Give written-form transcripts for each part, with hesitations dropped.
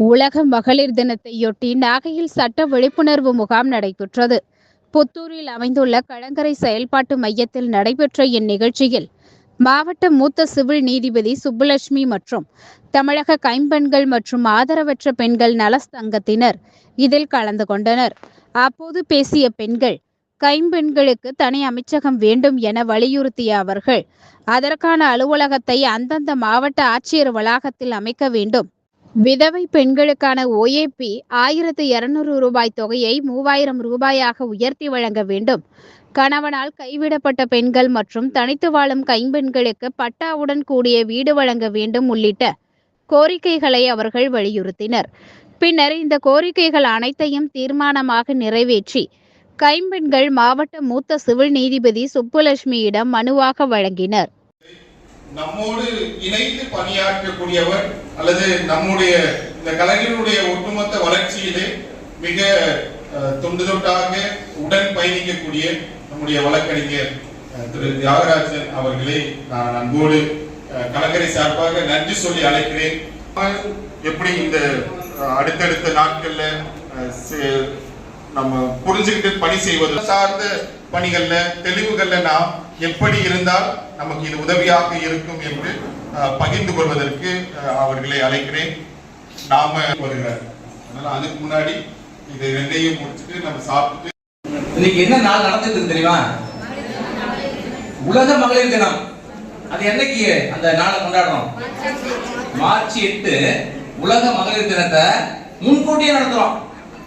உலக மகளிர் தினத்தையொட்டி நாகையில் சட்ட விழிப்புணர்வு முகாம் நடைபெற்றது. புத்தூரில் அமைந்துள்ள கலங்கரை செயல்பாட்டு மையத்தில் நடைபெற்ற இந்நிகழ்ச்சியில் மாவட்ட மூத்த சிவில் நீதிபதி சுப்புலட்சுமி மற்றும் தமிழக கைம்பெண்கள் மற்றும் ஆதரவற்ற பெண்கள் நல சங்கத்தினர் இதில் கலந்து கொண்டனர். அப்போது பேசிய பெண்கள், கைம்பெண்களுக்கு தனி அமைச்சகம் வேண்டும் என வலியுறுத்திய அவர்கள், அதற்கான அலுவலகத்தை அந்தந்த மாவட்ட ஆட்சியர் வளாகத்தில் அமைக்க வேண்டும். விதவை பெண்களுக்கான OAP 1200 ரூபாய் தொகையை 3000 ரூபாயாக உயர்த்தி வழங்க வேண்டும். கணவனால் கைவிடப்பட்ட பெண்கள் மற்றும் தனித்து வாழும் கைம்பெண்களுக்கு பட்டாவுடன் கூடிய வீடு வழங்க வேண்டும் உள்ளிட்ட கோரிக்கைகளை அவர்கள் வலியுறுத்தினர். பின்னர் இந்த கோரிக்கைகள் அனைத்தையும் தீர்மானமாக நிறைவேற்றி கைம்பெண்கள் மாவட்ட மூத்த சிவில் நீதிபதி சுப்புலட்சுமியிடம் மனுவாக வழங்கினர். நம்மோடு இணைந்து பணியாற்றக்கூடியவர் அல்லது நம்முடைய இந்த கலைஞருடைய ஒட்டுமொத்த வளர்ச்சியிலே மிக தொண்டு தொட்டாக உடன் பயணிக்கக்கூடிய நம்முடைய வழக்கறிஞர் திரு தியாகராஜன் அவர்களை நான் அன்போடு கலங்கரை சார்பாக நன்றி சொல்லி அழைக்கிறேன். எப்படி இந்த அடுத்தடுத்த நாட்கள்ல நம்ம புரிஞ்சுக்கிட்டு பணி செய்வது சார்ந்த பணிகள்ல தெளிவுகள்ல நாம் எப்படி இருந்தால் நமக்கு இது உதவியாக இருக்கும் என்று பகிர்ந்து கொள்வதற்கு அவர்களை அழைக்கிறேன். நாம வருகிறார். அதனால அதுக்கு முன்னாடி இது ரெண்டையும் முடிச்சுட்டு நம்ம சாப்பிட்டு இன்னைக்கு என்ன நாள் நடந்துட்டு தெரியுமா? உலக மகளிர் தினம். அது என்னைக்கு அந்த நாளை கொண்டாடுறோம்? மார்ச் 8 உலக மகளிர் தினத்தை முன்கூட்டியே நடத்துறோம்.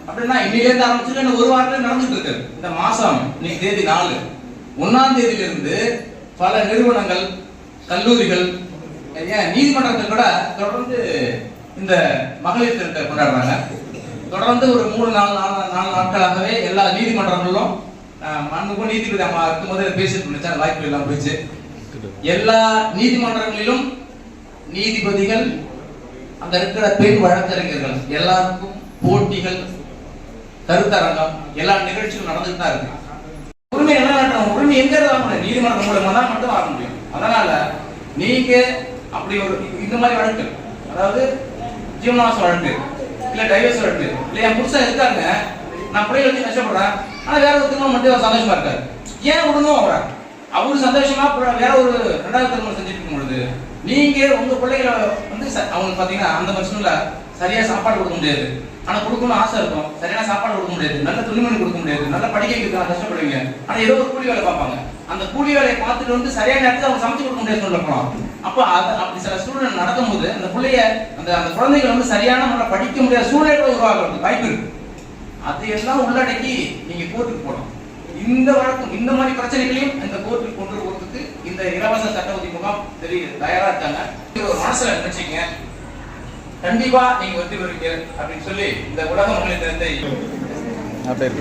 அப்படின்னா இன்னிலிருந்து ஆரம்பிச்சு ஒரு வாரத்துல நடந்துட்டு இருக்கு. இந்த மாசம் இன்னைக்கு தேதி 4, 1ஆம் தேதியிலிருந்து பல நிறுவனங்கள், கல்லூரிகள், நீதிமன்றங்கள் கூட தொடர்ந்து இந்த மகளிர் தினத்தை கொண்டாடுறாங்க. தொடர்ந்து ஒரு 3-4 நாட்களாகவே எல்லா நீதிமன்றங்களிலும் நீதிபதி அம்மா இருக்கும்போது பேசிட்டு நினைச்சா வாய்ப்பு எல்லாம் போயிடுச்சு. எல்லா நீதிமன்றங்களிலும் நீதிபதிகள், அங்க இருக்கிற பெண் வழக்கறிஞர்கள் எல்லாருக்கும் போட்டிகள், கருத்தரங்கம், எல்லா நிகழ்ச்சியும் நடந்துட்டு தான் இருக்கு. உரிமை நிலைநாட்டணும். உரிமை எங்க இருந்தாலும் நீதிமன்றம் மூலமா தான் மட்டும் ஆக முடியும். அதனால நீங்க அப்படி ஒரு இந்த மாதிரி வழக்கு, அதாவது ஜீவனாச வழக்கு, இல்ல டைவர்ஸ் வழக்கு, இல்ல என் புருஷன் இருக்காங்க, நான் பிள்ளைகளை வச்சு கஷ்டப்படுறேன், ஆனா வேற ஒரு திருமணம் மட்டும் சந்தோஷமா இருக்காரு, ஏன் விடணும்? அவரு சந்தோஷமா வேற ஒரு 2வது திருமணம் செஞ்சுட்டு இருக்கும் பொழுது நீங்க உங்க பிள்ளைகளை அவங்க பாத்தீங்கன்னா அந்த மனுஷன்ல சரியா சாப்பாடு கொடுக்க முடியாது, ஆனா கொடுக்கணும்னு ஆசை இருக்கும், சரியான சாப்பாடு கொடுக்க முடியாது, நல்ல துணிமணி கொடுக்க முடியாது, நல்ல படிக்க கஷ்டப்படுவீங்க, ஆனா ஏதோ ஒரு கூலி வேலை பார்ப்பாங்க. அந்த கூலி வேலையை பார்த்துட்டு சரியான நேரத்தில் அவங்க சமைச்சு கொடுக்க முடியாது சொல்லலாம். அப்ப அப்படி சில சூழ்நிலை நடக்கும் போது அந்த பிள்ளைய அந்த குழந்தைகள் சரியான முறையில் படிக்க முடியாத சூழ்நிலை உருவாகிறது வாய்ப்பு இருக்கு. அதையெல்லாம் உள்ளடக்கி நீங்க கோர்ட்டுக்கு போகணும். இந்த வழக்கம், இந்த மாதிரி பிரச்சனைகளையும் இந்த கோர்ட்டுக்கு கொண்டு போறதுக்கு இந்த இலவச சட்ட உதவி முகாம் தயாரா இருக்காங்க. ஒரு மனசுல நினைச்சீங்க, கண்டிப்பா நீங்க வெற்றி பெறுவீங்க அப்படின்னு சொல்லி இந்த உலக மகளிர் தினத்தை அப்படியே